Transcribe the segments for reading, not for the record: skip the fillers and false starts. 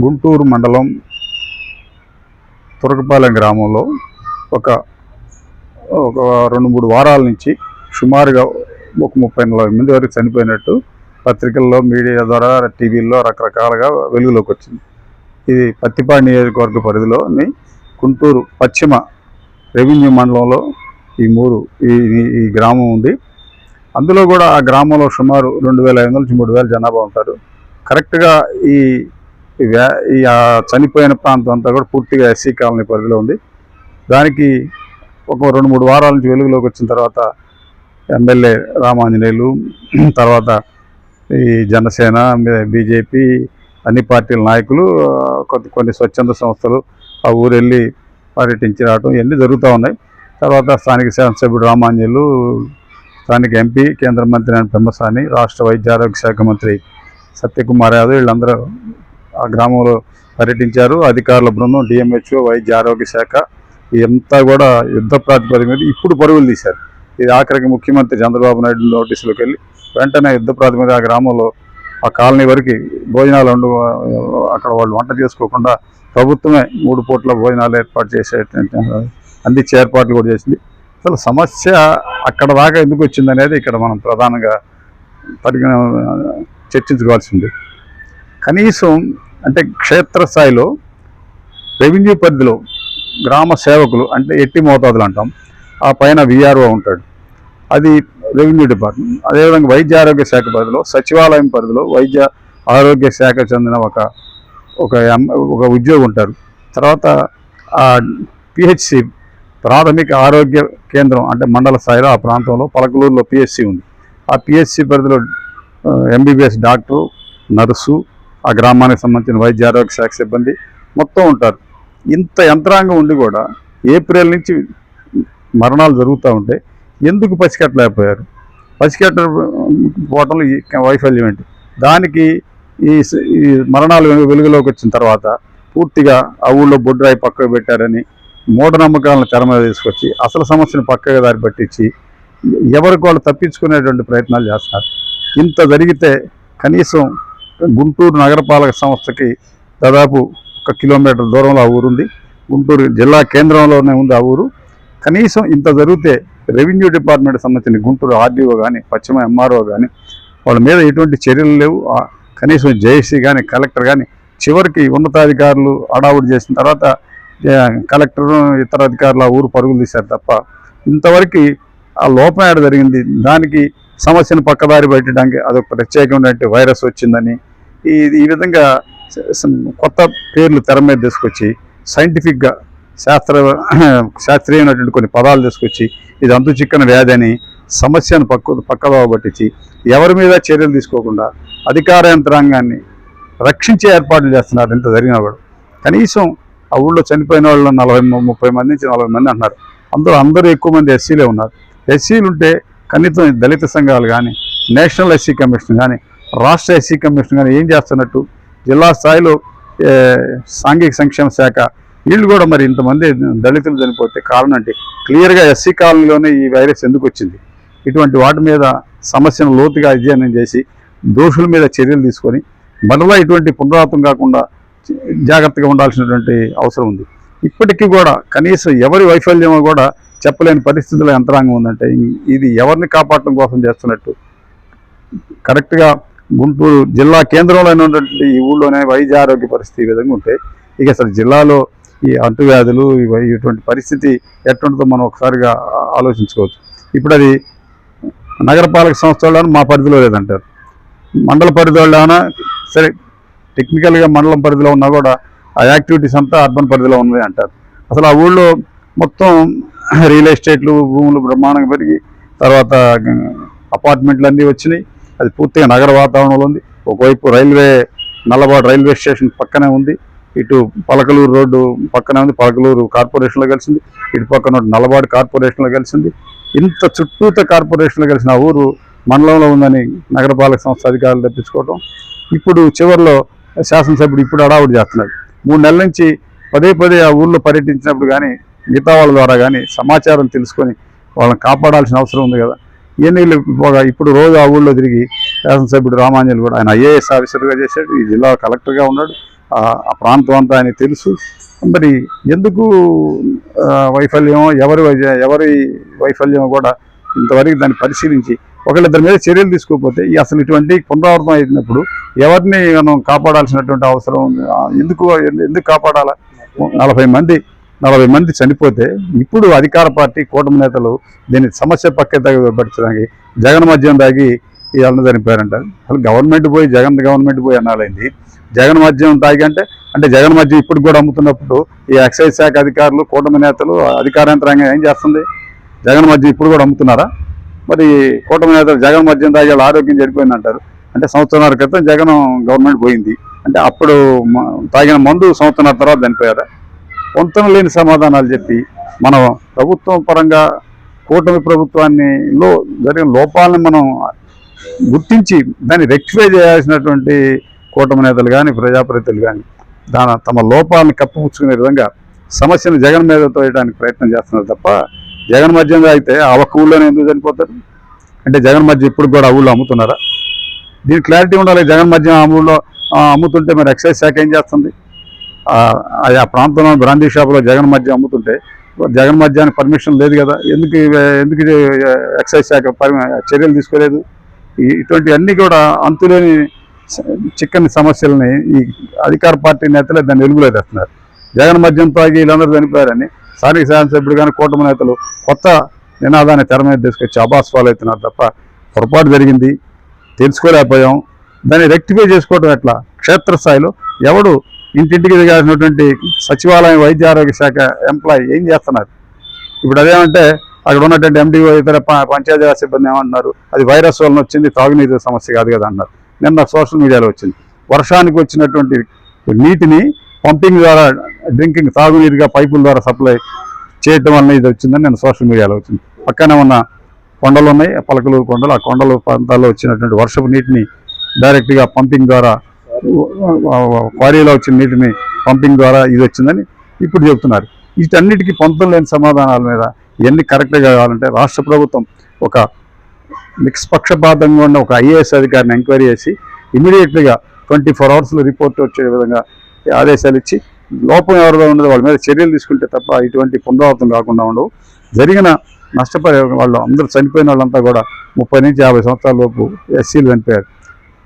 గుంటూరు మండలం తురకపాలెం గ్రామంలో ఒక ఒక 2-3 వారాల నుంచి సుమారుగా ఒక 30-40 మంది వరకు చనిపోయినట్టు పత్రికల్లో, మీడియా ద్వారా, టీవీల్లో రకరకాలుగా వెలుగులోకి వచ్చింది. ఇది పత్తిపాడు నియోజకవర్గ పరిధిలోని గుంటూరు పశ్చిమ రెవెన్యూ మండలంలో ఈ గ్రామం ఉంది. అందులో కూడా ఆ గ్రామంలో సుమారు 2500 నుంచి 3000 జనాభా ఉంటారు. కరెక్ట్గా ఈ చనిపోయిన ప్రాంతం అంతా కూడా పూర్తిగా ఎస్సీ కాలనీ పరిధిలో ఉంది. దానికి ఒక 2-3 వారాల నుంచి వెలుగులోకి వచ్చిన తర్వాత ఎమ్మెల్యే రామాంజనేయులు, తర్వాత ఈ జనసేన, బీజేపీ, అన్ని పార్టీల నాయకులు, కొన్ని స్వచ్ఛంద సంస్థలు ఆ ఊరు వెళ్ళి పర్యటించి రావడం ఇవన్నీ జరుగుతూ ఉన్నాయి. తర్వాత స్థానిక శాసనసభ్యుడు రామాంజనేయులు, స్థానిక ఎంపీ, కేంద్ర మంత్రి పెమ్మసాని, రాష్ట్ర వైద్య ఆరోగ్య శాఖ మంత్రి సత్యకుమార్ యాదవ్ వీళ్ళందరూ ఆ గ్రామంలో పర్యటించారు. అధికారుల బృందం, డిఎంహెచ్ఓ, వైద్య ఆరోగ్య శాఖ ఇదంతా కూడా యుద్ధ ప్రాతిపదిక మీద ఇప్పుడు పరుగులు తీశారు. ఇది ఆఖరికి ముఖ్యమంత్రి చంద్రబాబు నాయుడు నోటీసులకు వెళ్ళి వెంటనే యుద్ధ ప్రాతిపదిక ఆ గ్రామంలో ఆ కాలనీ వరకు భోజనాలు అక్కడ వాళ్ళు వంట చేసుకోకుండా ప్రభుత్వమే 3 పూట్ల భోజనాలు ఏర్పాటు అందించే ఏర్పాట్లు కూడా చేసింది. అసలు సమస్య అక్కడ దాకా ఎందుకు వచ్చిందనేది ఇక్కడ మనం ప్రధానంగా చర్చించుకోవాల్సింది. కనీసం అంటే క్షేత్రస్థాయిలో రెవెన్యూ పరిధిలో గ్రామ సేవకులు అంటే ఎట్టి మోతాదులు అంటాం, ఆ పైన విఆర్ఓ ఉంటాడు, అది రెవెన్యూ డిపార్ట్మెంట్. అదేవిధంగా వైద్య ఆరోగ్య శాఖ పరిధిలో సచివాలయం పరిధిలో వైద్య ఆరోగ్య శాఖ చెందిన ఒక ఉద్యోగి ఉంటారు. తర్వాత పిహెచ్సి ప్రాథమిక ఆరోగ్య కేంద్రం అంటే మండల స్థాయిలో ఆ ప్రాంతంలో పలకలూరులో పిహెచ్సి ఉంది. ఆ పిహెచ్సి పరిధిలో ఎంబీబీఎస్ డాక్టరు, నర్సు, ఆ గ్రామానికి సంబంధించిన వైద్య ఆరోగ్య శాఖ సిబ్బంది మొత్తం ఉంటారు. ఇంత యంత్రాంగం ఉండి కూడా ఏప్రిల్ నుంచి మరణాలు జరుగుతూ ఉంటే ఎందుకు పసికట్టలేకపోయారు? పసికట్టపోవటంలో వైఫల్యం ఏంటి? దానికి ఈ మరణాలు వెలుగులోకి వచ్చిన తర్వాత పూర్తిగా ఆ ఊళ్ళో బొడ్రాయి పక్కకు పెట్టారని మూఢనమ్మకాలను తెర మీద తీసుకొచ్చి అసలు సమస్యను పక్కగా దారి పట్టించి ఎవరికి వాళ్ళు తప్పించుకునేటువంటి ప్రయత్నాలు చేస్తున్నారు. ఇంత జరిగితే కనీసం గుంటూరు నగరపాలక సంస్థకి దాదాపు 1 కిలోమీటర్ దూరంలో ఆ ఊరు ఉంది. గుంటూరు జిల్లా కేంద్రంలోనే ఉంది ఆ ఊరు. కనీసం ఇంత జరిగితే రెవెన్యూ డిపార్ట్మెంట్కి సంబంధించిన గుంటూరు ఆర్డీఓ కానీ, పశ్చిమ ఎంఆర్ఓ కానీ వాళ్ళ మీద ఎటువంటి చర్యలు లేవు. కనీసం జేఏసీ కానీ, కలెక్టర్ కానీ, చివరికి ఉన్నతాధికారులు అడావుడి చేసిన తర్వాత కలెక్టరు, ఇతర అధికారులు ఆ ఊరు పరుగులు తీశారు తప్ప ఇంతవరకు ఆ లోపం ఏడ జరిగింది. దానికి సమస్యను పక్కదారి పెట్టడానికి అదొక ప్రత్యేకమైనటువంటి వైరస్ వచ్చిందని ఈ విధంగా కొత్త పేర్లు తెర మీద తీసుకొచ్చి సైంటిఫిక్గా శాస్త్రీయమైనటువంటి కొన్ని పదాలు తీసుకొచ్చి ఇది అంతు చిక్కని వ్యాధి అని సమస్యను పక్కదోవ పట్టించి ఎవరి మీద చర్యలు తీసుకోకుండా అధికార యంత్రాంగాన్ని రక్షించే ఏర్పాట్లు చేస్తున్నారు. ఇంత జరిగినా కూడా కనీసం ఆ ఊళ్ళో చనిపోయిన వాళ్ళు 30 మంది నుంచి 40 మంది అంటున్నారు. అందరూ ఎక్కువ మంది ఎస్సీలే ఉన్నారు. ఎస్సీలు ఉంటే కనీసం దళిత సంఘాలు కానీ, నేషనల్ ఎస్సీ కమిషన్ కానీ, రాష్ట్ర ఎస్సీ కమిషన్ కానీ ఏం చేస్తున్నట్టు? జిల్లా స్థాయిలో సాంఘిక సంక్షేమ శాఖ వీళ్ళు కూడా మరి ఇంతమంది దళితులు చనిపోతే కారణం అంటే క్లియర్గా ఎస్సీ కాలనీలోనే ఈ వైరస్ ఎందుకు వచ్చింది? ఇటువంటి వాటి మీద సమస్యను లోతుగా అధ్యయనం చేసి దోషుల మీద చర్యలు తీసుకొని మరలా ఇటువంటి పునరావృతం కాకుండా జాగ్రత్తగా ఉండాల్సినటువంటి అవసరం ఉంది. ఇప్పటికీ కూడా కనీసం ఎవరి వైఫల్యమో కూడా చెప్పలేని పరిస్థితుల్లో యంత్రాంగం ఉందంటే ఇది ఎవరిని కాపాడటం కోసం చేస్తున్నట్టు? కరెక్ట్గా గుంటూరు జిల్లా కేంద్రంలో ఉన్నటువంటి ఈ ఊళ్ళోనే వైద్య ఆరోగ్య పరిస్థితి ఈ విధంగా ఉంటే ఇక అసలు జిల్లాలో ఈ అంటువ్యాధులు ఇటువంటి పరిస్థితి ఎట్టుంటుందో మనం ఒకసారిగా ఆలోచించుకోవచ్చు. ఇప్పుడు అది నగరపాలక సంస్థ వాళ్ళని మా పరిధిలో లేదంటారు, మండల పరిధి వాళ్ళనా సరే, టెక్నికల్గా మండలం పరిధిలో ఉన్నా కూడా ఆ యాక్టివిటీస్ అంతా అర్బన్ పరిధిలో ఉన్నాయి అంటారు. అసలు ఆ ఊళ్ళో మొత్తం రియల్ ఎస్టేట్లు, భూములు బ్రహ్మాండంగా పెరిగి తర్వాత అపార్ట్మెంట్లు అన్నీ వచ్చినాయి. అది పూర్తిగా నగర వాతావరణంలో ఉంది. ఒకవైపు నల్లబాడు రైల్వే స్టేషన్ పక్కనే ఉంది, ఇటు పలకలూరు రోడ్డు పక్కనే ఉంది, పలకలూరు కార్పొరేషన్లో కలిసింది, ఇటు పక్కన నల్లబాడు కార్పొరేషన్లో కలిసింది. ఇంత చుట్టూత కార్పొరేషన్లో కలిసిన ఆ ఊరు మండలంలో ఉందని నగరపాలక సంస్థ అధికారులు తప్పించుకోవటం. ఇప్పుడు చివరిలో శాసనసభ్యుడు ఇప్పుడు అడావుడి చేస్తున్నాడు. 3 నెలల నుంచి పదే ఆ ఊళ్ళో పర్యటించినప్పుడు కానీ మిగతా వాళ్ళ ద్వారా కానీ సమాచారం తెలుసుకొని వాళ్ళని కాపాడాల్సిన అవసరం ఉంది కదా. ఎన్నిళ్ళు ఇప్పుడు రోజు ఆ ఊళ్ళో తిరిగి శాసనసభ్యుడు రామాంజనేయులు కూడా ఆయన ఐఏఎస్ ఆఫీసర్గా చేశాడు, ఈ జిల్లా కలెక్టర్గా ఉన్నాడు, ఆ ప్రాంతం అంతా ఆయనకి తెలుసు. మరి ఎందుకు వైఫల్యం, ఎవరి వైఫల్యం కూడా ఇంతవరకు దాన్ని పరిశీలించి ఒకళ్ళిద్దరి మీద చర్యలు తీసుకోకపోతే అసలు ఇటువంటి పునరావృతం అయినప్పుడు ఎవరిని మనం కాపాడాల్సినటువంటి అవసరం ఎందుకు కాపాడాలా? 40 మంది చనిపోతే ఇప్పుడు అధికార పార్టీ కూటమి నేతలు దీన్ని సమస్య పట్టించడానికి జగన్ మద్యం తాగి ఇవన్నీ చనిపోయారంటారు. అసలు గవర్నమెంట్ పోయి అనాలైంది. జగన్ మద్యం తాగి అంటే జగన్ మద్యం ఇప్పుడు కూడా అమ్ముతున్నప్పుడు ఈ ఎక్సైజ్ శాఖ అధికారులు, కూటమి నేతలు, అధికార యంత్రాంగం ఏం చేస్తుంది? జగన్ మద్యం ఇప్పుడు కూడా అమ్ముతున్నారా? మరి కూటమి నేతలు జగన్ మద్యం తాగి వాళ్ళ ఆరోగ్యం చెడిపోయింది అంటారు. అంటే సంవత్సరాల క్రితం జగన్ గవర్నమెంట్ పోయింది అంటే అప్పుడు తాగిన మందు సంవత్సరాల తర్వాత చనిపోయారా? పొంతన లేని సమాధానాలు చెప్పి మనం ప్రభుత్వం పరంగా కూటమి ప్రభుత్వాన్ని జరిగిన లోపాలను మనం గుర్తించి దాన్ని రెక్టిఫై చేయాల్సినటువంటి కూటమి నేతలు కానీ, ప్రజాప్రతినిధులు కానీ తమ లోపాలను కప్పిపుచ్చుకునే విధంగా సమస్యను జగన్ మీద తోయడానికి ప్రయత్నం చేస్తున్నారు తప్ప జగన్ మద్యం తాగితే ఆ ఒక్క ఊళ్ళోనే ఎందుకు చనిపోతారు? అంటే జగన్ మద్యం ఇప్పుడు కూడా ఆ ఊళ్ళో అమ్ముతున్నారా? దీనికి క్లారిటీ ఉండాలి. జగన్ మద్యం ఆ ఊళ్ళో అమ్ముతుంటే మరి ఎక్సైజ్ శాఖ ఏం చేస్తుంది? ఆ ప్రాంతంలో బ్రాందీ షాపులో జగన్ మద్యం అమ్ముతుంటే జగన్ మద్యానికి పర్మిషన్ లేదు కదా, ఎందుకు ఎక్సైజ్ శాఖ చర్యలు తీసుకోలేదు? ఇటువంటి అన్నీ కూడా అంతులేని చిక్కని సమస్యలని ఈ అధికార పార్టీ నేతలే దాన్ని వెలుగులో తెస్తున్నారు. జగన్ మద్యం తాగి వీళ్ళందరూ చనిపోయారని స్థానిక శాసనసభ్యుడు కానీ కూటమి నేతలు కొత్త నినాదాన్ని తెర మీద తీసుకొచ్చి అబాస్పాలు అవుతున్నారు తప్ప పొరపాటు జరిగింది, తెలుసుకోలేకపోయాం, దాన్ని రెక్టిఫై చేసుకోవడం ఎట్లా? క్షేత్రస్థాయిలో ఎవడు ఇంటింటికి దిగాల్సినటువంటి సచివాలయం, వైద్య ఆరోగ్య శాఖ ఎంప్లాయీ ఏం చేస్తున్నారు? ఇప్పుడు అదేమంటే అక్కడ ఉన్నటువంటి ఎండిఓ, ఇతర పంచాయతీరాజ్ సిబ్బంది ఏమంటున్నారు? అది వైరస్ వలన వచ్చింది, తాగునీరు సమస్య కాదు కదా అన్నారు. నిన్న సోషల్ మీడియాలో వచ్చింది. వర్షానికి వచ్చినటువంటి నీటిని పంపింగ్ ద్వారా తాగునీరుగా పైపుల ద్వారా సప్లై చేయటం వల్ల ఇది వచ్చిందని నిన్న సోషల్ మీడియాలో వచ్చింది. పక్కనే ఉన్న కొండలు ఉన్నాయి, పలకలూరు కొండలు, ఆ కొండల ప్రాంతాల్లో వచ్చినటువంటి వర్షపు నీటిని డైరెక్ట్గా పంపింగ్ ద్వారా, క్వారీలో వచ్చిన నీటిని పంపింగ్ ద్వారా ఇది వచ్చిందని ఇప్పుడు చెబుతున్నారు. వీటన్నిటికీ పొంతం లేని సమాధానాల మీద ఇవన్నీ కరెక్ట్గా కావాలంటే రాష్ట్ర ప్రభుత్వం ఒక నిష్పక్షపాతంగా ఉన్న ఒక ఐఏఎస్ అధికారిని ఎంక్వైరీ చేసి ఇమీడియట్లీగా 24 అవర్స్లో రిపోర్ట్ వచ్చే విధంగా ఆదేశాలు ఇచ్చి లోపం ఎవరిలో ఉండదో వాళ్ళ మీద చర్యలు తీసుకుంటే తప్ప ఇటువంటి పునరావృతం కాకుండా ఉండవు. జరిగిన నష్టపరిహారం వాళ్ళు అందరూ చనిపోయిన వాళ్ళంతా కూడా 30 నుంచి 50 సంవత్సరాల లోపు ఎస్సీలు చనిపోయారు.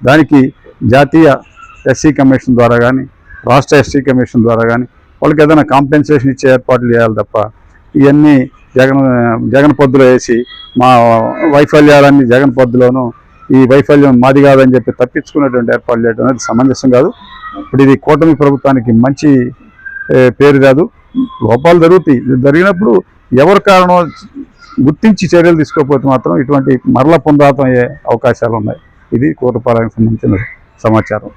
దానికి జాతీయ ఎస్సీ కమిషన్ ద్వారా కానీ, రాష్ట్ర ఎస్సీ కమిషన్ ద్వారా కానీ వాళ్ళకి ఏదైనా కాంపెన్సేషన్ ఇచ్చే ఏర్పాట్లు చేయాలి తప్ప ఇవన్నీ జగన్ పద్దులో వేసి మా వైఫల్యాలన్నీ జగన్ పద్దులోనూ ఈ వైఫల్యం మాది కాదని చెప్పి తప్పించుకునేటువంటి ఏర్పాట్లు చేయడం అనేది సమంజసం కాదు. ఇప్పుడు ఇది కూటమి ప్రభుత్వానికి మంచి పేరు కాదు. లోపాలు జరిగినప్పుడు ఎవరి కారణం గుర్తించి చర్యలు తీసుకోకపోతే మాత్రం ఇటువంటి మరల పునరావృతం అయ్యే అవకాశాలు ఉన్నాయి. ఇది కూటమి పాలనకు సంబంధించిన సమాచారం.